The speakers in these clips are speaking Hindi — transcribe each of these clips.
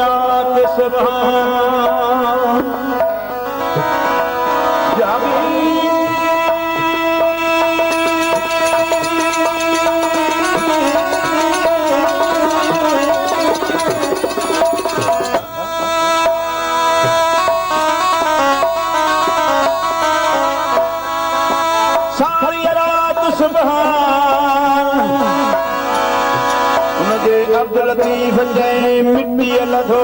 रात सुभान सारी रात सुभान उनजे अब्दुल लतीफ जय मिट्टी लधो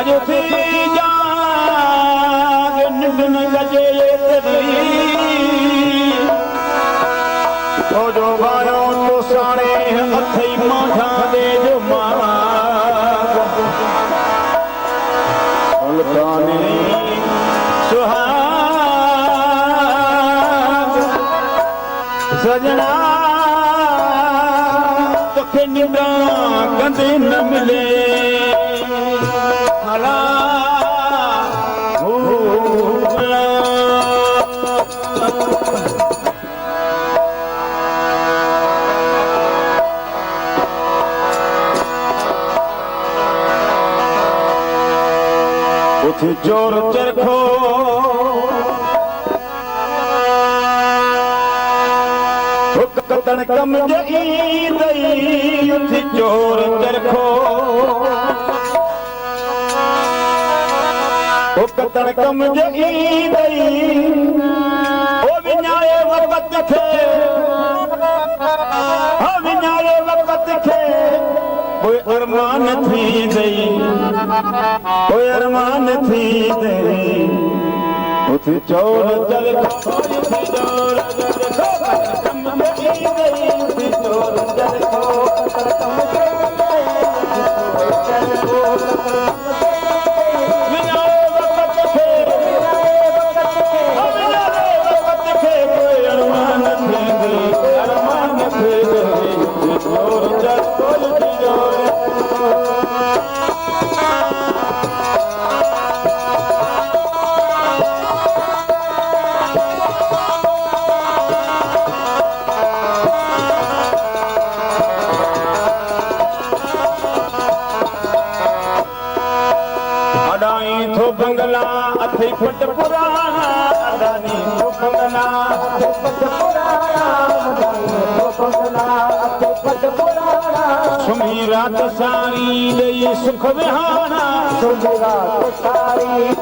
जो थी जाग निंदन गजे तो जो गायो तो सारे अथई माठा दे जो मुल्काने सुहाग सजना तोखे निंदा कंदे न मिले चोर चरखो कतन कम जई दई उथी चोर चरखो कतन कम जई दई ओ विञाए वक़्त खे ओ विञाए वक़्त खे कोई अरमान थी दई कोई अरमान थी दे उथे चोर चरखो उथे चोर चरखो कम जई दई उथे चोर चरखो कम जई बंगला अथई पट पुराना अदानी तो बंगला अथई पट पुराना अदानी तो बंगला अथई पट पुराना सुमी रात सारी दई सुख विहाना सुमी रात सारी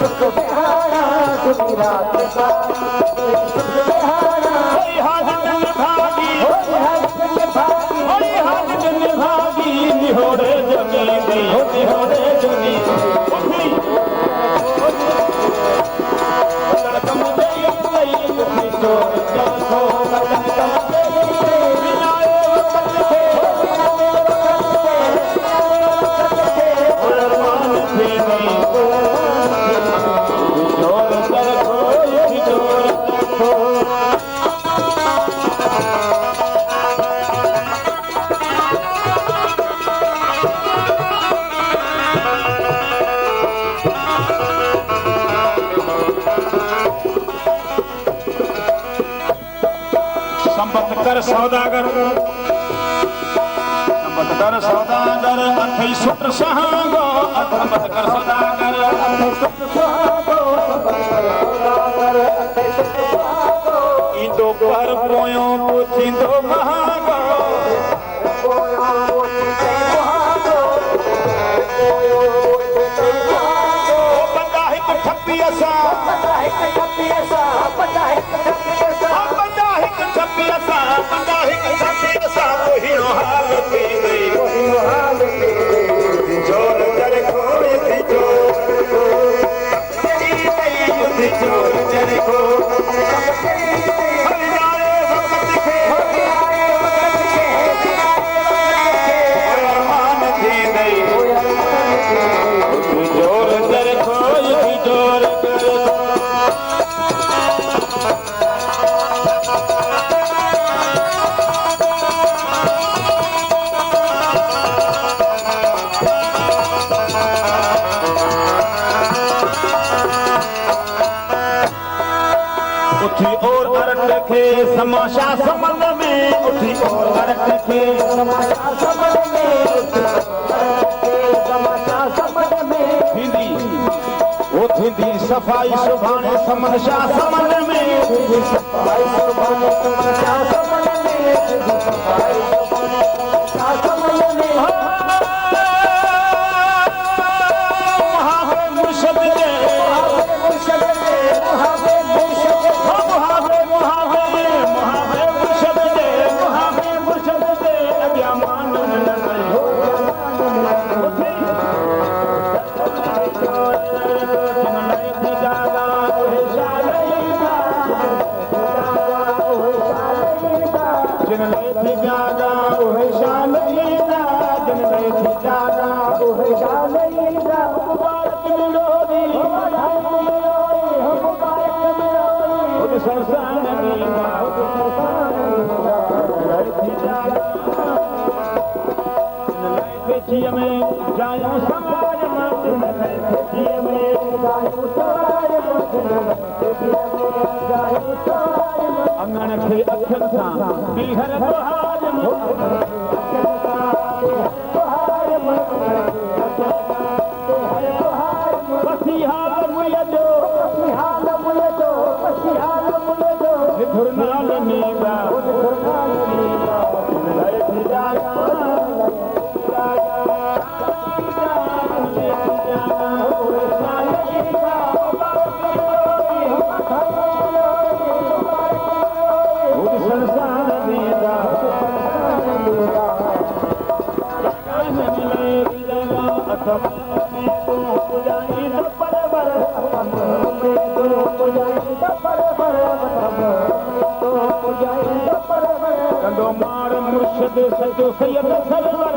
सुख विहाना सुमी रात सारी सुख विहाना ओई हाथ दिन भागी ओई हाथ दिन भागी निहोरे जगी दी निहोरे जगी कर सौदागर अथई सुट सहागो संबत कर सौदागर तो पर पोयों पुछींदो महागो बंदा हिक ठपी असां बंदा हिक ठपी असां बंदा हिक ठपी असां ओहिड़ो हाल थी गई जोर जर खोए थी जोर जर खो हर जाए वक्त खे अरमान थी गई जोर जर खोए थी जोर उठी और अरट के समाशा समन में उठी और अरट के समाशा समन में थींदी वो थींदी सफ़ाई सुभाणे समशा समन में सफ़ाई सुभाणे समशा समन में सफ़ाई सुभाणे समन में महावे मुर्शद दे अंगण खे अखियुनि सां बीहर कंदो मार मुर्शद सजो सैयद सरवर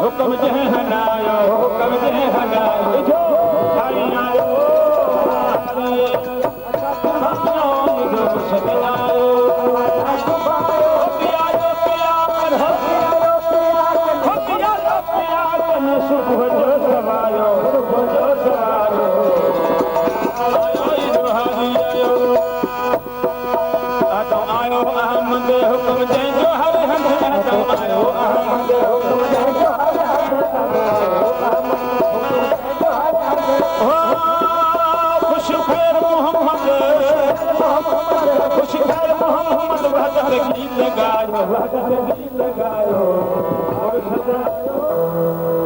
हुक्म जह हनायो हुक्म जह हनायो जो भाई आयो गीत गायो और सदा